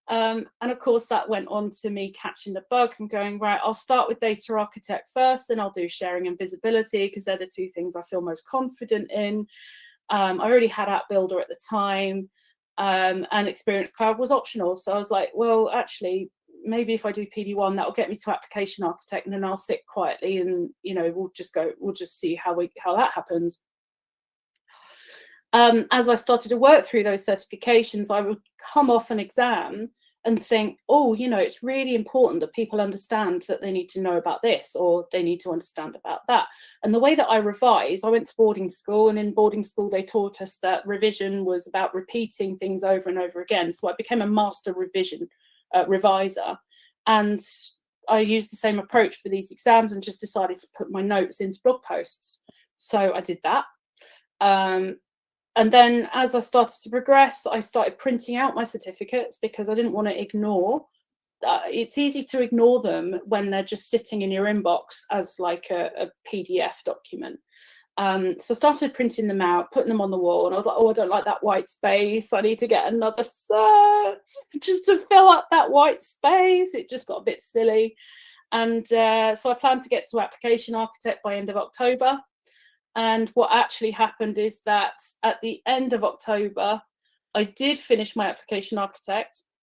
And of course, that went on to me catching the bug and going, right, I'll start with data architect first, then I'll do sharing and visibility, because they're the two things I feel most confident in. I already had App Builder at the time, and Experience Cloud was optional. So I was like, well, actually, maybe if I do PD1, that'll get me to application architect, and then I'll sit quietly and, you know, we'll just see how that happens. As I started to work through those certifications, I would come off an exam and think, oh, you know, it's really important that people understand that they need to know about this, or they need to understand about that. And the way that I revise, I went to boarding school, and in boarding school, they taught us that revision was about repeating things over and over again. So I became a master reviser. And I used the same approach for these exams and just decided to put my notes into blog posts. So I did that. And then as I started to progress, I started printing out my certificates, because I didn't want to ignore. It's easy to ignore them when they're just sitting in your inbox as like a PDF document. So I started printing them out, putting them on the wall, and I was like, oh, I don't like that white space. I need to get another cert just to fill up that white space. It just got a bit silly. And so I planned to get to application architect by end of October. And what actually happened is that at the end of October, I did finish my application architect.